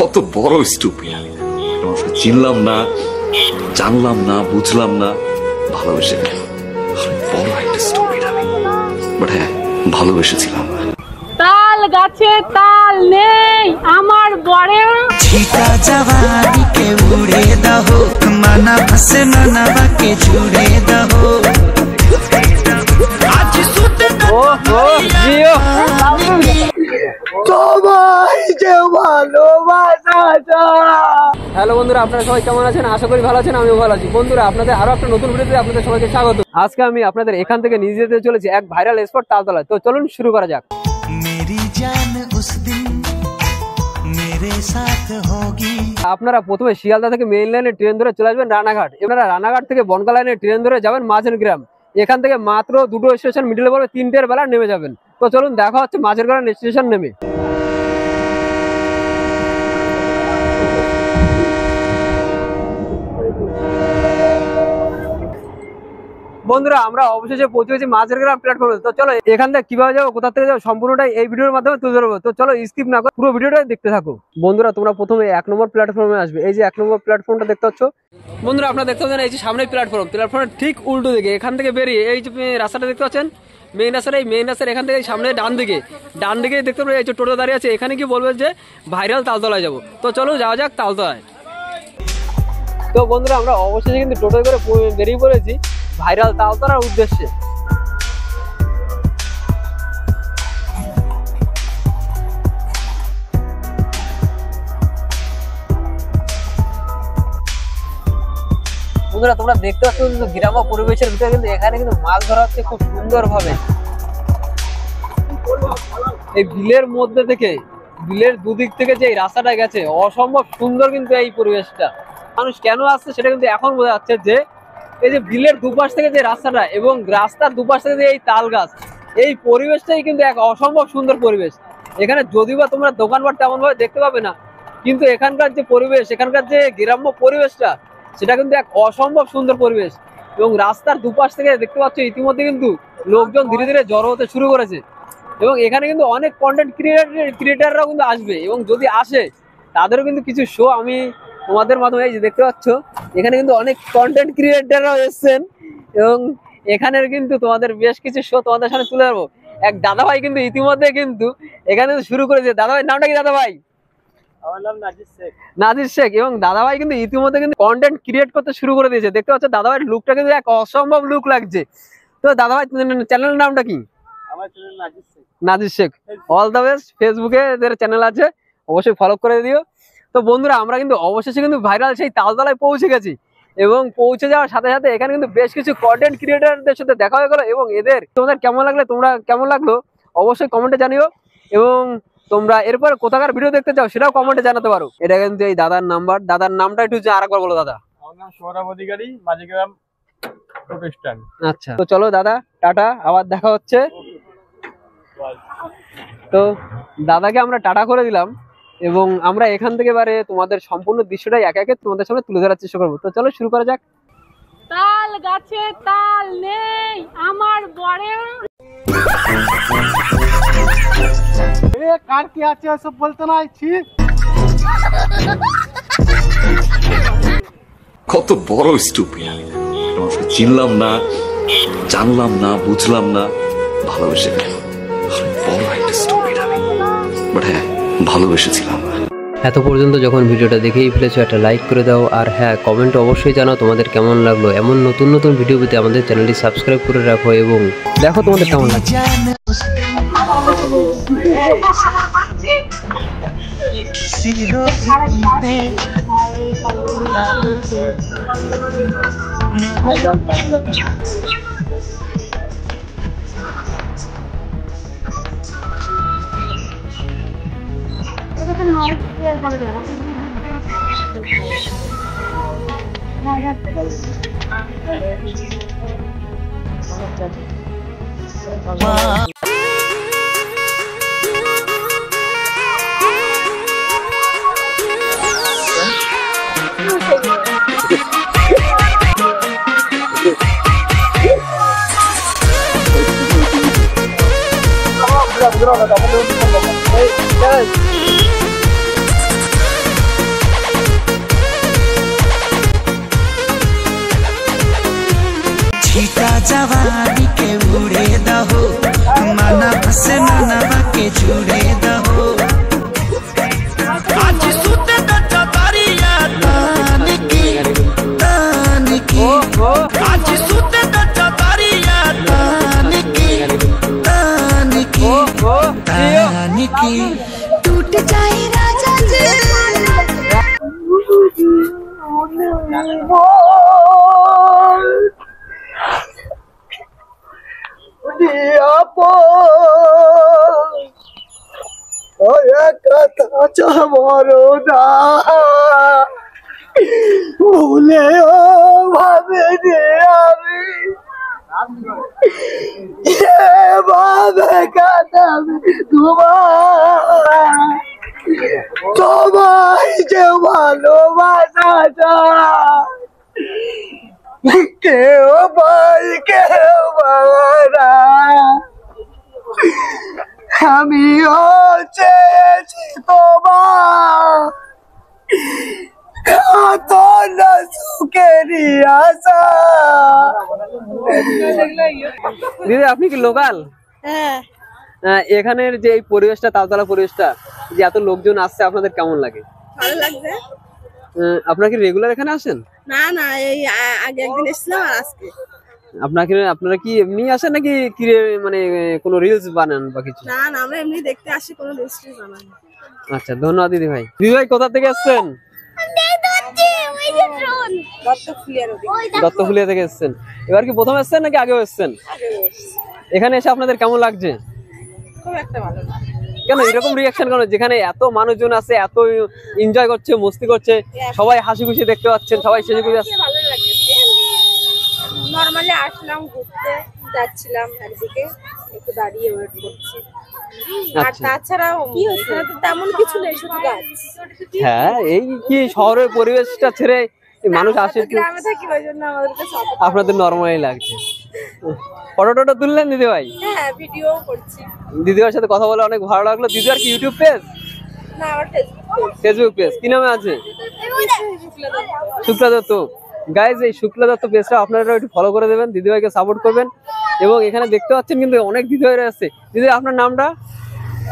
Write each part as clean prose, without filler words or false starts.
কত বড় স্টুপিড আমি। তোমাকে চিনলাম না, জানলাম না, বুঝলাম না, ভালোবেসে গেলাম। বড় একটা স্টুপিড আমি, বাট হ্যাঁ ভালোবেসেছিলাম। তাল গাছে তাল নেই আমার বড়ে ছিটা জवानी के उड़े दहो मना फसे मना बाके छुड़े दहो आज सुत ও ও জিও সবাই যে ভালোবাসা যায়। হ্যালো বন্ধুরা, আপনারা সবাই কেমন আছেন? আশা করি ভালো আছেন, আমিও ভালো আছি। বন্ধুরা, আপনাদের আরো একটা নতুন ভিডিওতে আপনাদের সবাইকে স্বাগত। আজকে আমি আপনাদের এখান থেকে নিয়ে যেতে চলেছি এক ভাইরাল স্পট তালতলায়। তো চলুন শুরু করা যাক। मेरी जान उस दिन मेरे साथ होगी। আপনারা প্রথমে শিয়ালদা থেকে মেইন লাইনে ট্রেন ধরে চলে আসবেন রানাঘাট। এবারে রানাঘাট থেকে বনগা লাইনে ট্রেন ধরে যাবেন মাঝের গ্রাম। এখান থেকে মাত্র দুটো স্টেশন মিডলে পড়বে, 3টের বেলা নেমে যাবেন। তো চলুন দেখা হচ্ছে মাঝের গ্রাম স্টেশন নেমে। বন্ধুরা, আমরা অবশেষে পৌঁছে গেছি মাঝের গ্রাম প্ল্যাটফর্মে। তো চলো এখান থেকে কিভাবে যাবো, কোথা থেকে যাবো, সম্পূর্ণটাই এই ভিডিওর মাধ্যমে তুলে ধরবো। তো চলো স্কিপ না করে পুরো ভিডিওটাই দেখতে থাকো। বন্ধুরা, তোমরা প্রথমে 1 নম্বর প্ল্যাটফর্মে আসবে। এই যে 1 নম্বর প্ল্যাটফর্মটা দেখতে পাচ্ছ বন্ধুরা, আপনারা দেখতে পাচ্ছেন এই যে সামনে প্ল্যাটফর্মের ঠিক উল্টো দিকে এখান থেকে বেরিয়ে এই যে রাস্তাটা দেখতে পাচ্ছেন, মেইন রাস্তাটা, এই মেইন রাস্তার এখান থেকে সামনে ডান দিকে দেখতে পাবেন এই যে টোটো দাঁড়িয়ে আছে। এখানে কি বলবেন যে ভাইরাল তালতলায় যাবো। তো চলো যাওয়া যাক তালতলায়। তো বন্ধুরা, আমরা অবশেষে কিন্তু টোটো করে বেরিয়ে পড়েছি ভাইরাল তালতলার উদ্দেশ্যে। বন্ধুরা, তোমরা দেখতে পাচ্ছ কিন্তু গ্রাম্য পরিবেশের ভিতরে কিন্তু এখানে কিন্তু মাছ ধরা হচ্ছে খুব সুন্দর ভাবে। এই বিলের মধ্যে থেকে, বিলের দুদিক থেকে যে রাস্তাটা গেছে, অসম্ভব সুন্দর কিন্তু এই পরিবেশটা। মানুষ কেন আসছে সেটা কিন্তু এখন বোঝা যাচ্ছে যে এই যে বিলের দুপাশ থেকে যে রাস্তাটা এবং রাস্তার দুপাশ থেকে যে এই তাল গাছ, এই পরিবেশটাই কিন্তু এক অসম্ভব সুন্দর পরিবেশ। এখানে যদিও বা তোমরা দোকানপাট তেমন ভাবে দেখতে পাবে না, কিন্তু এখানকার যে পরিবেশ, এখানকার যে গ্রাম্য পরিবেশটা, সেটা কিন্তু এক অসম্ভব সুন্দর পরিবেশ। এবং রাস্তার দুপাশ থেকে দেখতে পাচ্ছ ইতিমধ্যে কিন্তু লোকজন ধীরে ধীরে জড়ো হতে শুরু করেছে। এবং এখানে কিন্তু অনেক কন্টেন্ট ক্রিয়েটাররাও কিন্তু আসবে, এবং যদি আসে তাদেরও কিন্তু কিছু শো আমি তোমাদের মাধ্যমে এই যে দেখতে পাচ্ছ, এখানে কিন্তু অনেক কন্টেন্ট ক্রিয়েটাররাও এসছেন। এবং এখানের কিন্তু তোমাদের বেশ কিছু শো তোমাদের সামনে তুলে ধরবো। এক দাদাভাই কিন্তু ইতিমধ্যে কিন্তু এখানে শুরু করেছে। দাদাভাই নামটা কি? দাদাভাই আমার নাম নাজির শেখ। এবং দাদাভাই কিন্তু ইতিমধ্যে কিন্তু কন্টেন্ট ক্রিয়েট করতে শুরু করে দিয়েছে। দেখতে পাচ্ছ দাদাভাইয়ের লুকটা কিন্তু এক অসম্ভব লুক লাগছে। তো দাদাভাই চ্যানেলের নামটা কি? আমার channel Nazir Sheikh. All the best. ফেসবুকে এদের চ্যানেল আছে, অবশ্যই ফলো করে দিও। তো বন্ধুরা, আমরা কিন্তু অবশেষে কিন্তু ভাইরাল সেই তালতলায় পৌঁছে গেছি। এবং পৌঁছে যাওয়ার সাথে সাথে এখানে কিন্তু বেশ কিছু কন্টেন্ট ক্রিয়েটারদের সাথে দেখা হয়ে গেল। এবং এদের তোমাদের কেমন লাগলো অবশ্যই কমেন্টে জানিও। এবং তোমরা এরপরে কোথাকার ভিডিও দেখতে চাও সেটাও কমেন্টে জানাতে পারো। এটা কিন্তু এই দাদার নাম্বার। দাদার নামটা একটু আরেকবার বলো দাদা। আমার নাম সৌরভ অধিকারী, মাঝিগ্রাম টোটো স্ট্যান্ড। আচ্ছা, তো চলো দাদা, টাটা, আবার দেখা হচ্ছে। তো দাদাকে আমরা টাটা করে দিলাম এবং আমরা এখান থেকে এবারে তোমাদের সম্পূর্ণ দৃশ্যটাই একে একে তোমাদের সামনে তুলে ধরার চেষ্টা করবো। তো চলো শুরু করা যাক। তাল গাছে তাল নেই আমার বড়ে কার কি আছে সব বলতে নাই। কত বড় স্টুপিড আমি। তোমাকে চিনলাম না, জানলাম না, বুঝলাম না, ভালোবেসে গেলাম। বড় একটা স্টুপিড আমি, বাট হ্যাঁ ভালোবেসেছিলাম। এত পর্যন্ত যখন ভিডিওটা দেখেই ফেলেছো, একটা লাইক করে দাও। আর হ্যাঁ, কমেন্ট অবশ্যই জানাও তোমাদের কেমন লাগলো। এমন নতুন নতুন ভিডিও পেতে আমাদের চ্যানেলটি সাবস্ক্রাইব করে রাখো এবং দেখো তোমাদের কেমন লাগে। ভুলেও ভাবে যে আমি এভাবে কাটাবে তোমায় যে ভালোবাসা কেউ পাই কেউ পাওয়া আমিও চেয়েছি তোমার কত না সুখেরই আশা। দিদি আপনি কি লোকাল? হ্যাঁ, এখানের যে এই পরিবেশটা, তালতলা পরিবেশটা, যে এত লোকজন আসছে, আপনাদের কেমন লাগে? ভালো লাগছে। আপনারা কি রেগুলার এখানে আসেন? না না, এই আগে একদিন এসেছিলাম আর আজকে। আপনারা কি এমনি আসেন নাকি কি মানে কোনো রিলস বানান বা কিছু? না না, আমরা এমনি দেখতে আসি, কোনো রেস্টুরেন্ট বানাই না। আচ্ছা, ধন্যবাদ দিদি ভাই। দিদি ভাই কোথা থেকে এসেছেন? দত্তফুলিয়া থেকে এসেছেন। এবার কি প্রথম এসেছেন নাকি আগেও এসেছেন? এখানে এসে আপনাদের কেমন লাগছে? খুব একটা ভালো না। কেন এরকম রিয়াকশন কেন? যেখানে এত মানুষজন আছে, এত এনজয় করছে, মস্তি করছে, সবাই হাসি খুশি দেখতে পাচ্ছেন, সবাই সেজে গুজে আসছে। ভালো লাগে। নরমালি আসলাম ঘুরতে, যাচ্ছিলাম একদিকে, একটু দাঁড়িয়ে ওয়েট করছি। আর আচ্ছা। তাছাড়াও এখানে তো তেমন কিছু নেই, শুধু গাছ। হ্যাঁ, এই কি শহরের পরিবেশটা ছেড়ে মানুষ আসে, একটু গ্রামে থাকি, ওই জন্য আমাদের কাছে আপনাদের নরমালি লাগছে। ফটো টটো তুললেন দিদি ভাই? হ্যাঁ, ভিডিও করছি। দিদিভাইয়ের সাথে কথা বলে অনেক ভালো লাগলো। দিদি আর কি ইউটিউব পেজ, না, আমার ফেসবুক পেজ কি নামে আছে? শুক্লা দত্ত। গাইজ, এই শুক্লা দত্ত পেজটা আপনারা একটু ফলো করে দেবেন, দিদিভাইকে সাপোর্ট করবেন। এবং এখানে দেখতে পাচ্ছেন কিন্তু অনেক দিদিভাইরা আছে। দিদি আপনার নামটা?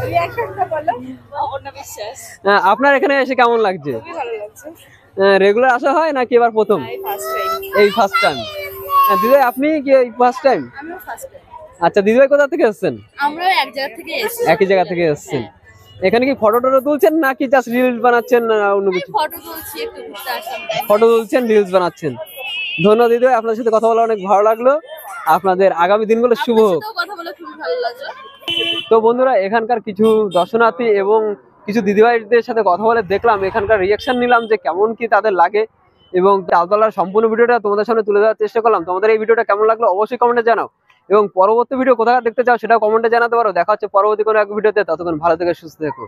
রিঅ্যাকশনটা বলো। অন্য বিশ্বাস। আপনার এখানে এসে কেমন লাগছে? খুবই ভালো লাগছে। রেগুলার আসা হয় নাকি এবার প্রথম? এই ফার্স্ট টাইম। এই ফার্স্ট টাইম। দিদিভাই আপনি কি এই ফার্স্ট টাইম? আমিও ফার্স্ট টাইম। আচ্ছা, দিদিভাই কোথা থেকে এসেছেন? আমরাও এক জায়গা থেকে এসেছি। একই জায়গা থেকে এসেছেন। এখানে কি ফটো টটো তুলছেন নাকি জাস্ট রিলস বানাচ্ছেন না অন্য কিছু? ফটো তুলছি, একটু ঘুরতে আসলাম। ফটো তুলছেন, রিলস বানাচ্ছেন। ধন্যবাদ দিদিভাই, আপনাদের সাথে কথা বলে অনেক ভালো লাগলো। আপনাদের আগামী দিনগুলো শুভ হোক। কথা বলে খুবই ভালো লাগলো। তো বন্ধুরা, এখানকার কিছু দর্শনার্থী এবং কিছু দিদিভাইদের সাথে কথা বলে দেখলাম, এখানকার রিয়াকশন নিলাম যে কেমন কি তাদের লাগে, এবং তালতলার সম্পূর্ণ ভিডিওটা তোমাদের সামনে তুলে ধরার চেষ্টা করলাম। তোমাদের এই ভিডিওটা কেমন লাগলো অবশ্যই কমেন্টে জানাও, এবং পরবর্তী ভিডিও কোথায় দেখতে চাও সেটাও কমেন্টে জানাতে পারো। দেখা হচ্ছে পরবর্তী কোনো এক ভিডিওতে। ততক্ষণ ভালো থেকে সুস্থ থেকো।